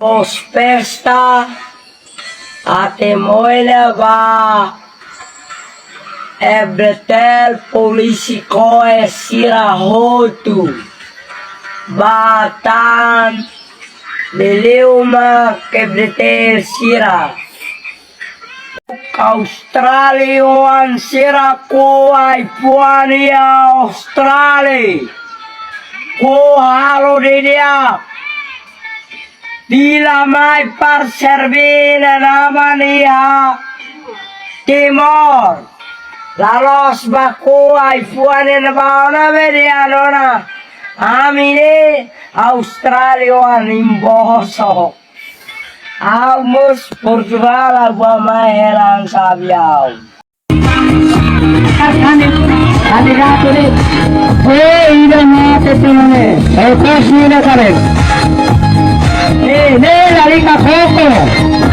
Pospesta ate moileva ebretel polisi koe sira hotu batan leleuma kebretel sira Australian sira koai puania Australia ko halo dia Dila mai par servina namania Timor Lalos baku aifuane na baona verianona Amine Australia nimboso Almus Portugal agua maelang sabiau Candidato lì, ida mate pinone, e così kare. La liga poco,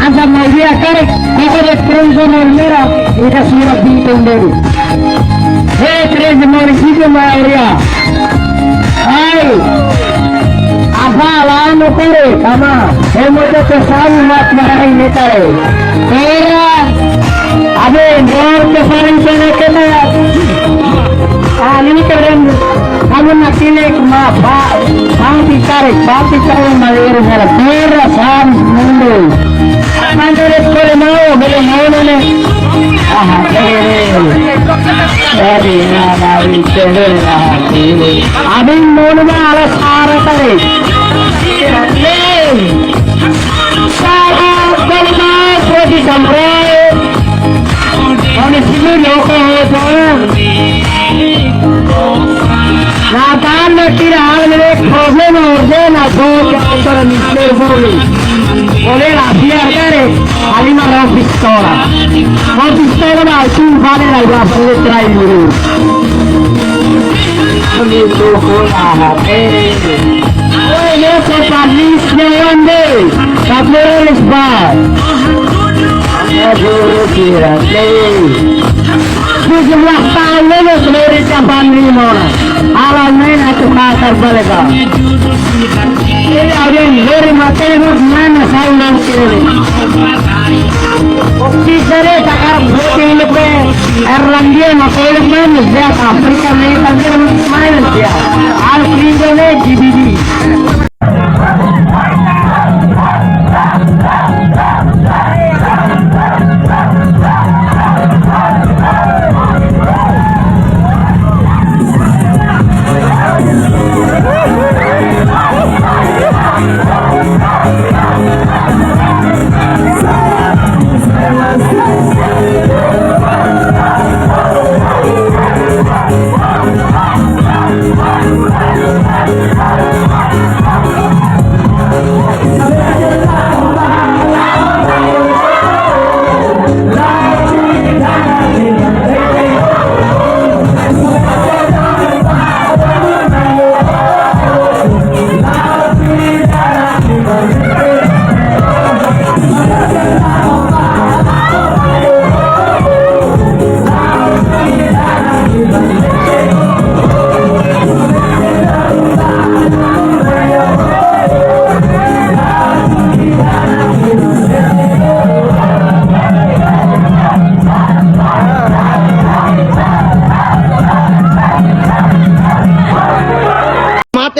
anda magia kare, poco de pronto normera, ida sura bito nderi. Tres municipio mayoría. Ay, apa no kare, kama, hemos de pesar mat marai ne kare. Era, abe, norte sarin ke na. Ini keren, kamu nak pilih ma bang cari malir hera terra sam mundo. Mandere kole mau, bele mau ne. Jadi na bicara ini. Abin mau na ala sara kare. Sara kalma prodi sampai. Ini sini lokal Nathan tira algo problem ordena dos para mister Volé la fiera alima la pistola. Con pistola ma tu vale la brazo de traidor. Ni tu jola Oye, no se palis de donde. Capero les va. Yo tira Sejumlah tahun seluruh cabang limona alamnya itu kasar balik. Ini ada dari materi mana saya nanti. Oke sore sekarang booking lebih Irlandia masalah mana sejak Afrika mereka main dia. Al-Qur'an GBD.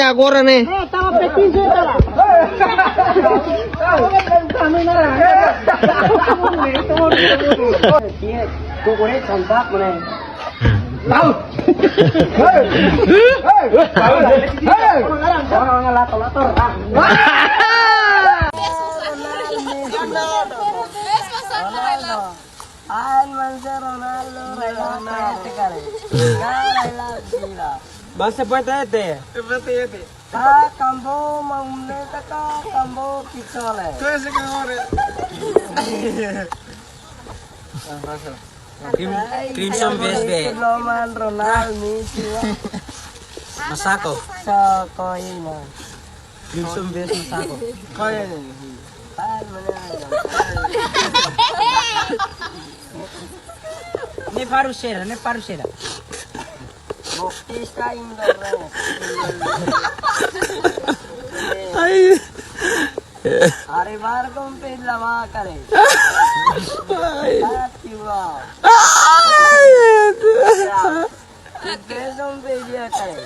Agora nih. Tama petiso tala. Kokore santak mana? Tahu. Orang lator-lator. Basta puede este. Kambo maumneta ka kambo pizzole. Cosa che ore? Crimson BSB. Loman Ronald Messi. Masako. Sako ina. Crimson BSB Masako. Kaya ni. Ne parusera. Bokista indo. Ay. Hari baru komplit lama kali. Hati wow. Kesong dia kali.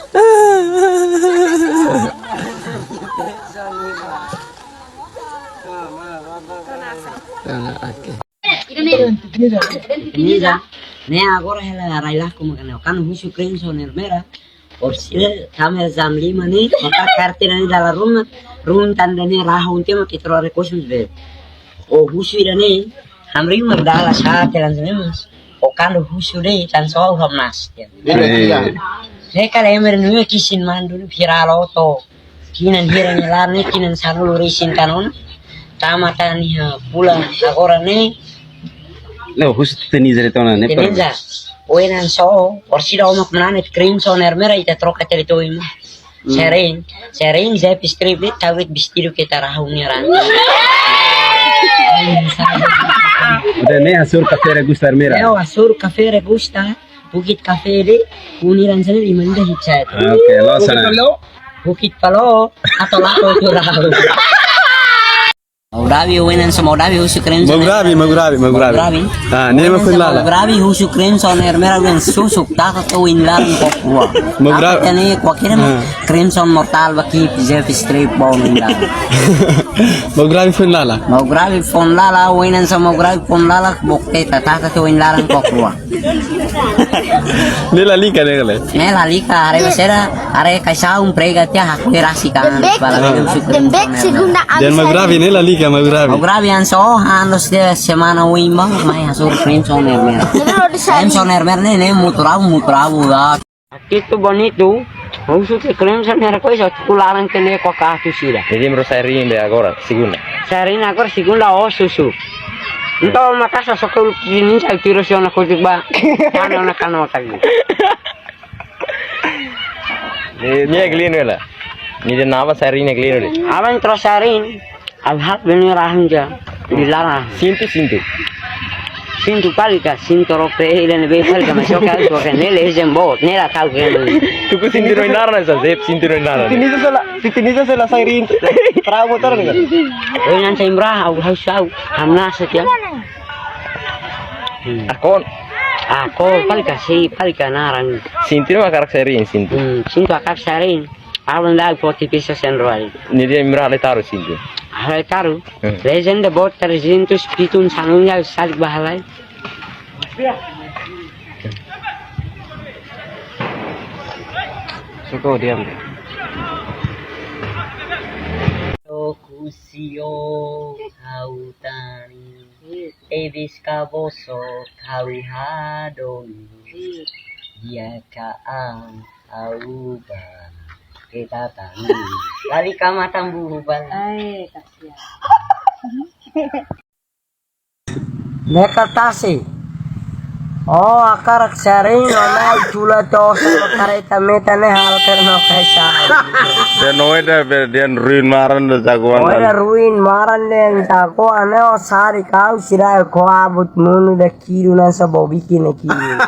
Mira, ne agora ela railah como que kan husu kren soner mera. Or sila kami zamli mani, maka kartira ni dalam room tanda ni rahun tema kita rare kosong be. O husu ira ni, hamri merdala saat jalan senemas. O kan husu ni tan soal hamnas. Mereka lemer nuya kisin mandul viral auto. Kinan hira ni larne kinan sanul risin kanon. Tamatan ni pula agora ni. Lo husu teniza retona ne. Teniza. Oenan so, orsida omak menanet krim so nermera ita troca territorio. Sering saya pistribit tawit bistiru kita rahungnya rantai. Udah ne asur cafe regusta mera. Leo asur cafe regusta, bukit cafe de uniran sana di mana hichat. Oke, lo sana. Bukit Palo atau lato curau. Maurabi oenan so Maurabi husu krim. Magrabi. Ah, ne ma kun lala. Magrabi husu krim so nermera wen susuk tak to winlar kokwa. Magrabi. Ini kuakira krim so mortal baki pizza strip bau winlar. Magrabi kun lala. Magrabi fon lala oenan so Magrabi fon lala bokte tak to winlar kokwa. Ne la lika ne gale. Ne la lika are besera are kaisa prega tia hakku rasi kan bala husu krim. Dan Magrabi ne la lika Magrabi. Magrabi an so hanos de semana wimba mai asur krim so nermera. Krim so nermera ne mutrabu da. Itu bonito. Husu que krim so nermera coisa tularan que ne kwa ka tusira. Dimimbro sairinde agora, segunda. Sarina agora segunda o susu. Então uma caixa só que eu nem sei tiro se eu não consigo ba. Ano na kano kali. Ni glino la. Ni de nava sairine glino de. Aban trosarin. Abhat benir ahanja dilarang. Sintu palika sintu rope ilen be palika masuk ke alto ke nele jembot nela tahu ke. Tuku sintiro inara sa zep sintiro inara. Tiniza sela sairin. Trau motor ni. Oh nan sembra au hausau hamna setia. Akon. Ako palika narang. Sintiro akarak sairin sintu. Sintu akak sarin. Awan lag poti pisa senroal. Ni de imra le taru sintu. Hai taru. Legend bot terjintu spitun sanunya salik bahalai. Suko diam. Kusio hautani ebis kaboso kawihadoni dia kaang auba kita tani kali kama tambuban ay kasihan nekatasi oh akarak sharing na chula to sa kareta metane hal karno kaisa Dan noida dan ruin maran da jagoan. oida ruin maran den jago ane o sari kau sirai ko abut munu da kiru na sa bobi kine kiru